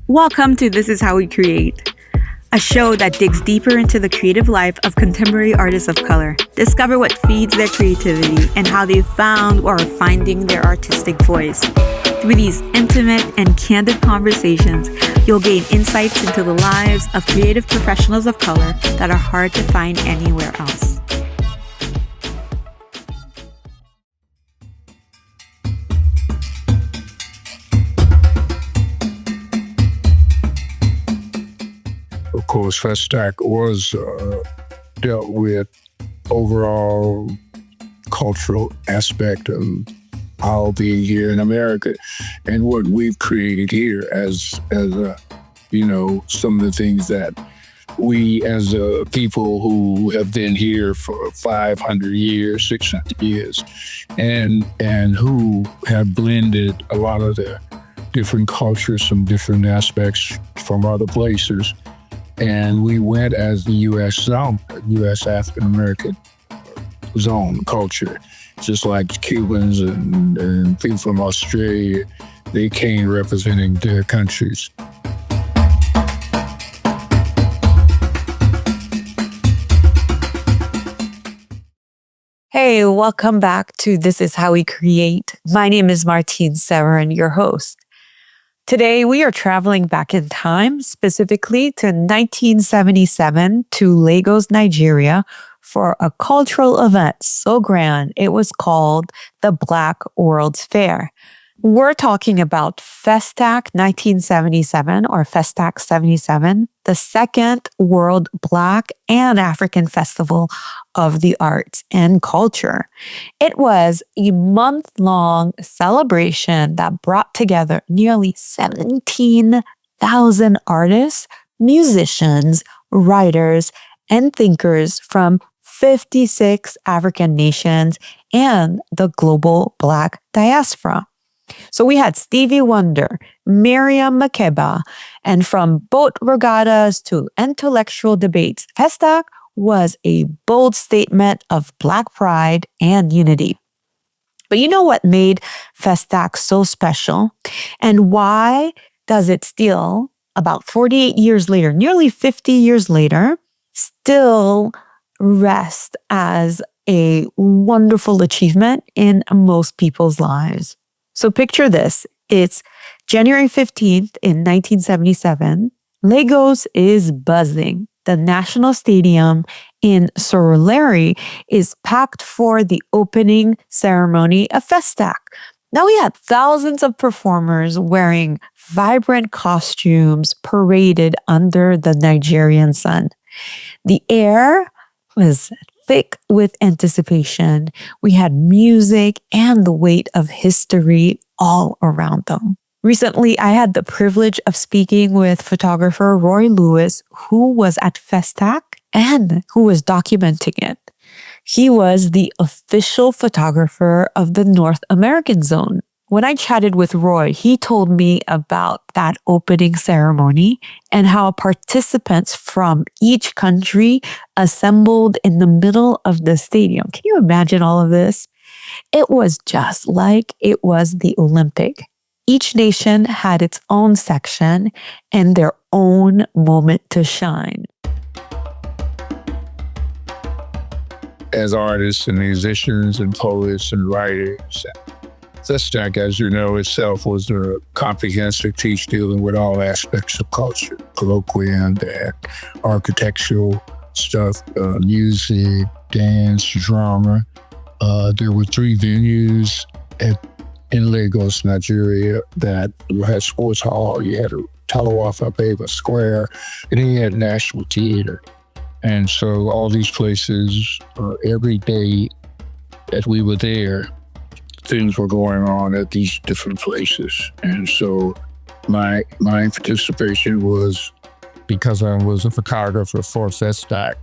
Welcome to This Is How We Create, a show that digs deeper into the creative life of contemporary artists of color. Discover what feeds their creativity and how they found or are finding their artistic voice. Through these intimate and candid conversations, you'll gain insights into the lives of creative professionals of color that are hard to find anywhere else. Of course, FESTAC was dealt with overall cultural aspect of our being here in America and what we've created here as some of the things that we as a people who have been here for 500 years, 600 years, and who have blended a lot of the different cultures, some different aspects from other places. And we went as the U.S. zone, U.S. African American zone culture, just like Cubans and people from Australia. They came representing their countries. Hey, welcome back to This Is How We Create. My name is Martine Severin, your host. Today, we are traveling back in time, specifically to 1977 to Lagos, Nigeria, for a cultural event so grand it was called the Black World's Fair. We're talking about FESTAC 1977 or FESTAC 77, the second World Black and African Festival of the Arts and Culture. It was a month-long celebration that brought together nearly 17,000 artists, musicians, writers, and thinkers from 56 African nations and the global Black diaspora. So we had Stevie Wonder, Miriam Makeba, and from boat regattas to intellectual debates, FESTAC was a bold statement of Black pride and unity. But you know what made FESTAC so special? And why does it still, about 48 years later, nearly 50 years later, still rest as a wonderful achievement in most people's lives? So picture this. It's January 15th in 1977. Lagos is buzzing. The National Stadium in Surulere is packed for the opening ceremony of FESTAC. Now we had thousands of performers wearing vibrant costumes paraded under the Nigerian sun. The air was thick with anticipation. We had music and the weight of history all around them. Recently, I had the privilege of speaking with photographer Roy Lewis, who was at FESTAC and who was documenting it. He was the official photographer of the North American zone. When I chatted with Roy, he told me about that opening ceremony and how participants from each country assembled in the middle of the stadium. Can you imagine all of this? It was just like it was the Olympic. Each nation had its own section and their own moment to shine. As artists and musicians and poets and writers, FESTAC, as you know, itself was a comprehensive teach dealing with all aspects of culture, colloquial and architectural stuff, music, dance, drama. There were 3 venues in Lagos, Nigeria, that had sports hall. You had a Talawafa Baba Square, and then you had National Theater. And so all these places, every day that we were there, things were going on at these different places. And so my participation was, because I was a photographer for FESTAC,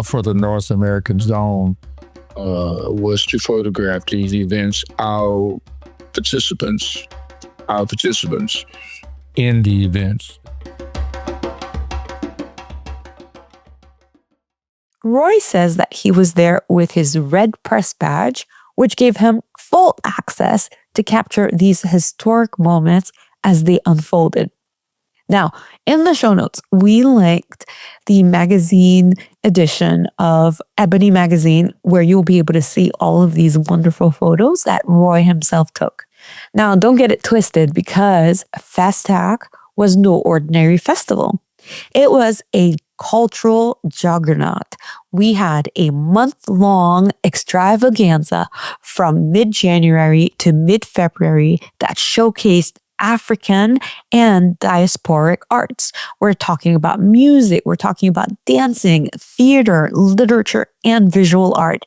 for the North American zone, was to photograph these events, our participants in the events. Roy says that he was there with his red press badge, which gave him full access to capture these historic moments as they unfolded. Now, in the show notes, we linked the magazine edition of Ebony Magazine, where you'll be able to see all of these wonderful photos that Roy himself took. Now, don't get it twisted, because FESTAC was no ordinary festival. It was a cultural juggernaut. We had a month-long extravaganza from mid-January to mid-February that showcased African and diasporic arts. We're talking about music, we're talking about dancing, theater, literature, and visual art.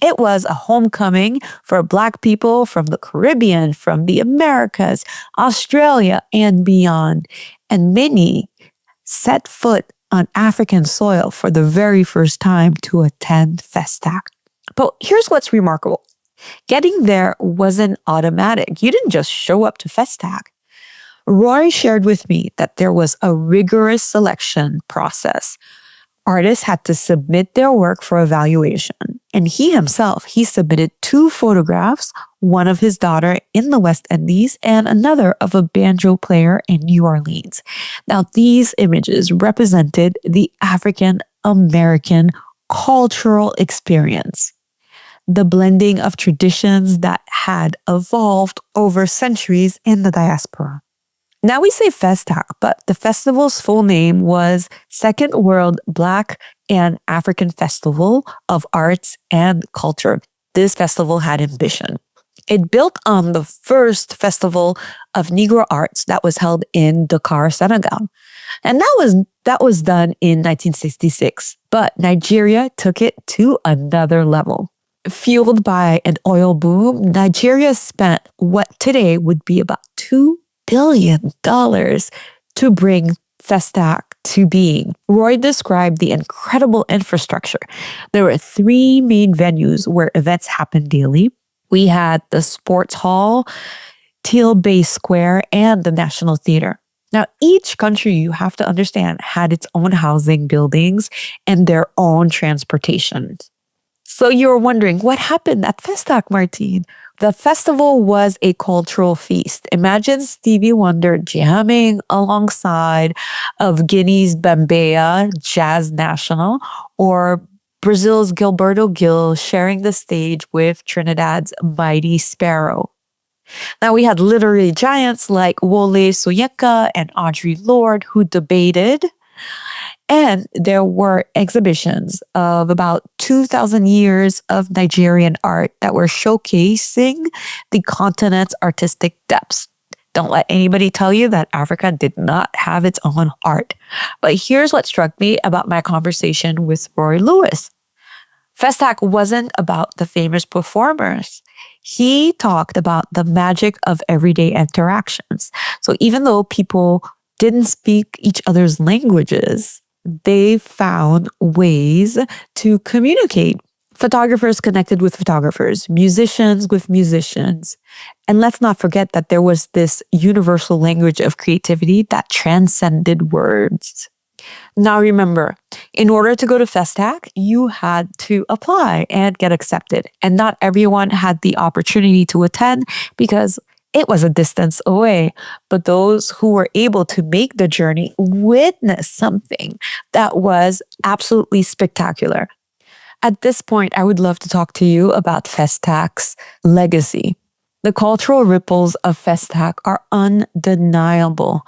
It was a homecoming for Black people from the Caribbean, from the Americas, Australia, and beyond. And many set foot on African soil for the very first time to attend FESTAC. But here's what's remarkable. Getting there wasn't automatic. You didn't just show up to FESTAC. Roy shared with me that there was a rigorous selection process. Artists had to submit their work for evaluation. And he himself, he submitted 2 photographs, one of his daughter in the West Indies and another of a banjo player in New Orleans. Now, these images represented the African American cultural experience, the blending of traditions that had evolved over centuries in the diaspora. Now we say FESTAC, but the festival's full name was Second World Black and African Festival of Arts and Culture. This festival had ambition. It built on the first festival of Negro arts that was held in Dakar, Senegal. And that was done in 1966. But Nigeria took it to another level. Fueled by an oil boom, Nigeria spent what today would be about $2 billion to bring FESTAC to being. Roy described the incredible infrastructure. There were 3 main venues where events happened daily. We had the Sports Hall, Teal Bay Square, and the National Theater. Now, each country, you have to understand, had its own housing buildings and their own transportation. So you're wondering, what happened at FESTAC, Martine? The festival was a cultural feast. Imagine Stevie Wonder jamming alongside of Guinea's Bambea Jazz National, or Brazil's Gilberto Gil sharing the stage with Trinidad's Mighty Sparrow. Now, we had literary giants like Wole Soyinka and Audre Lorde who debated. And there were exhibitions of about 2,000 years of Nigerian art that were showcasing the continent's artistic depths. Don't let anybody tell you that Africa did not have its own art. But here's what struck me about my conversation with Roy Lewis. FESTAC wasn't about the famous performers. He talked about the magic of everyday interactions. So even though people didn't speak each other's languages, they found ways to communicate. Photographers connected with photographers, musicians with musicians. And let's not forget that there was this universal language of creativity that transcended words. Now remember, in order to go to FESTAC, you had to apply and get accepted. And not everyone had the opportunity to attend because it was a distance away, but those who were able to make the journey witnessed something that was absolutely spectacular. At this point, I would love to talk to you about FESTAC's legacy. The cultural ripples of FESTAC are undeniable.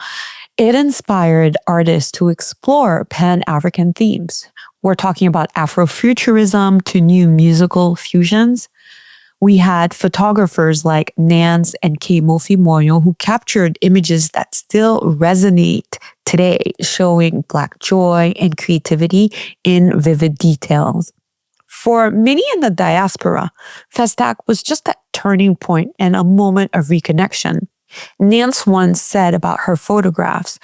It inspired artists to explore Pan-African themes. We're talking about Afrofuturism to new musical fusions. We had photographers like Nance and K. Mofi Moyo who captured images that still resonate today, showing Black joy and creativity in vivid details. For many in the diaspora, FESTAC was just that turning point and a moment of reconnection. Nance once said about her photographs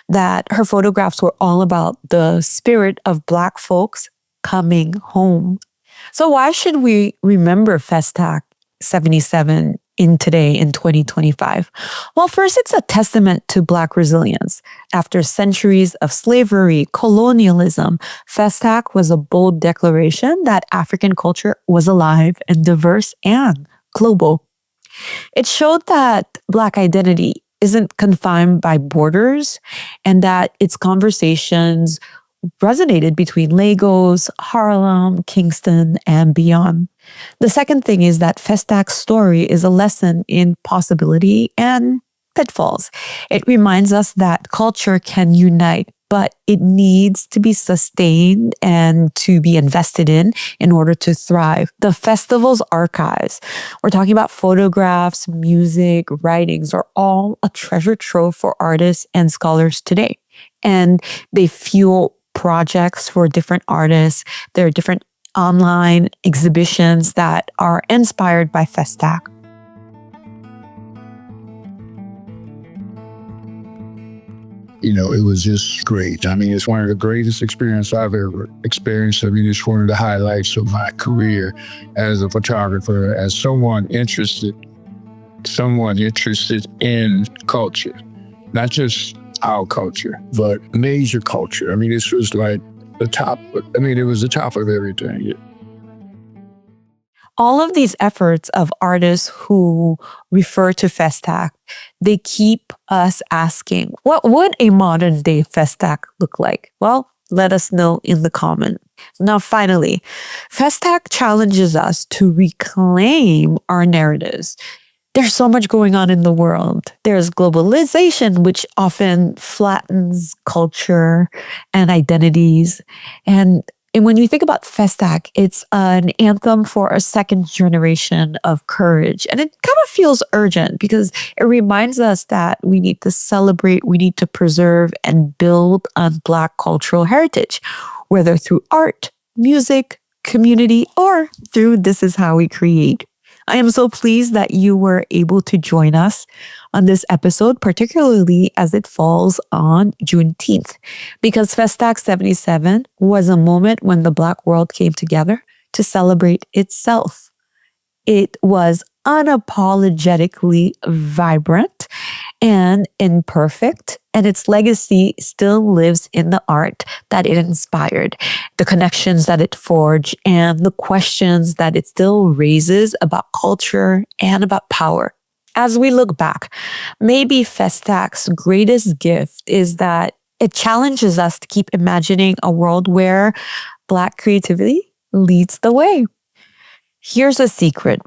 that her photographs were all about the spirit of Black folks coming home. So why should we remember FESTAC 77 in 2025? Well, first, it's a testament to Black resilience. After centuries of slavery, colonialism, FESTAC was a bold declaration that African culture was alive and diverse and global. It showed that Black identity isn't confined by borders and that its conversations resonated between Lagos, Harlem, Kingston, and beyond. The second thing is that FESTAC's story is a lesson in possibility and pitfalls. It reminds us that culture can unite, but it needs to be sustained and to be invested in order to thrive. The festival's archives, we're talking about photographs, music, writings, are all a treasure trove for artists and scholars today. And they fuel projects for different artists. There are different online exhibitions that are inspired by FESTAC. It was just great. I mean, it's one of the greatest experiences I've ever experienced. I mean, it's one of the highlights of my career as a photographer, as someone interested in culture, not just our culture, but major culture. I mean, this was like the top. I mean, it was the top of everything. All of these efforts of artists who refer to FESTAC, they keep us asking, what would a modern day FESTAC look like? Well, let us know in the comment. Now, finally, FESTAC challenges us to reclaim our narratives. There's so much going on in the world. There's globalization, which often flattens culture and identities. And when you think about FESTAC, it's an anthem for a second generation of courage. And it kind of feels urgent because it reminds us that we need to celebrate, we need to preserve and build on Black cultural heritage, whether through art, music, community, or through This Is How We Create. I am so pleased that you were able to join us on this episode, particularly as it falls on Juneteenth, because FESTAC 77 was a moment when the Black world came together to celebrate itself. It was unapologetically vibrant and imperfect, and its legacy still lives in the art that it inspired, the connections that it forged, and the questions that it still raises about culture and about power. As we look back, maybe FESTAC's greatest gift is that it challenges us to keep imagining a world where Black creativity leads the way. Here's a secret.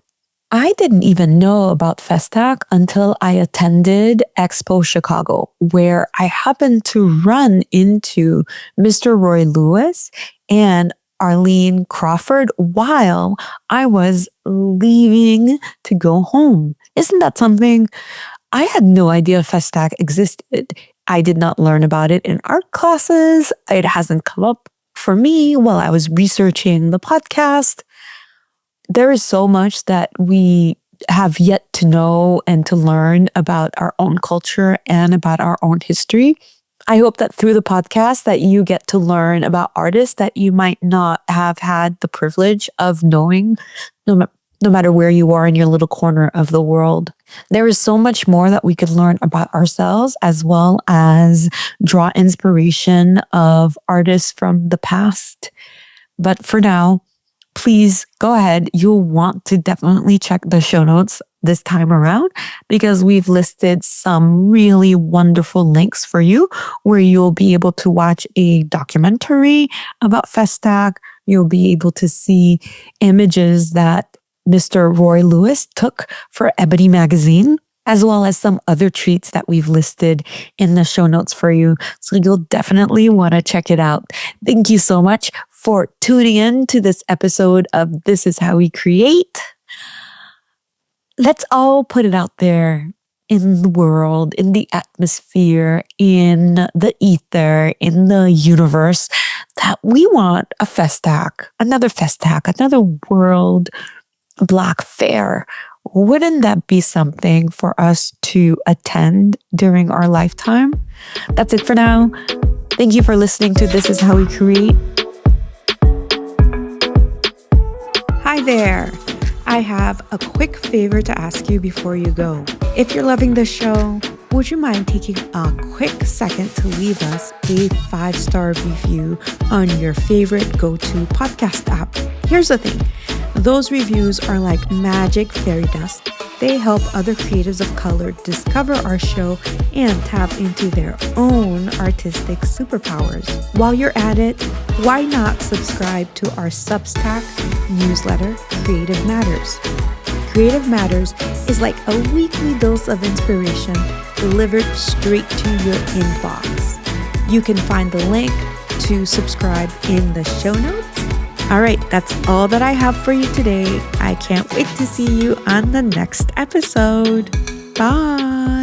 I didn't even know about FESTAC until I attended Expo Chicago, where I happened to run into Mr. Roy Lewis and Arlene Crawford while I was leaving to go home. Isn't that something? I had no idea FESTAC existed. I did not learn about it in art classes. It hasn't come up for me while I was researching the podcast. There is so much that we have yet to know and to learn about our own culture and about our own history. I hope that through the podcast that you get to learn about artists that you might not have had the privilege of knowing, no matter where you are in your little corner of the world. There is so much more that we could learn about ourselves, as well as draw inspiration of artists from the past. But for now, please go ahead. You'll want to definitely check the show notes this time around because we've listed some really wonderful links for you where you'll be able to watch a documentary about FESTAC. You'll be able to see images that Mr. Roy Lewis took for Ebony magazine, as well as some other treats that we've listed in the show notes for you. So you'll definitely want to check it out. Thank you so much for tuning in to this episode of This Is How We Create. Let's all put it out there in the world, in the atmosphere, in the ether, in the universe, that we want a FESTAC, another World Black Fair. Wouldn't that be something for us to attend during our lifetime? That's it for now. Thank you for listening to This Is How We Create. Hi there. I have a quick favor to ask you before you go. If you're loving the show, would you mind taking a quick second to leave us a 5-star review on your favorite go-to podcast app? Here's the thing. Those reviews are like magic fairy dust They help other creatives of color discover our show and tap into their own artistic superpowers. While you're at it, why not subscribe to our Substack newsletter, Creative Matters? Creative Matters is like a weekly dose of inspiration delivered straight to your inbox. You can find the link to subscribe in the show notes. All right, that's all that I have for you today. I can't wait to see you on the next episode. Bye.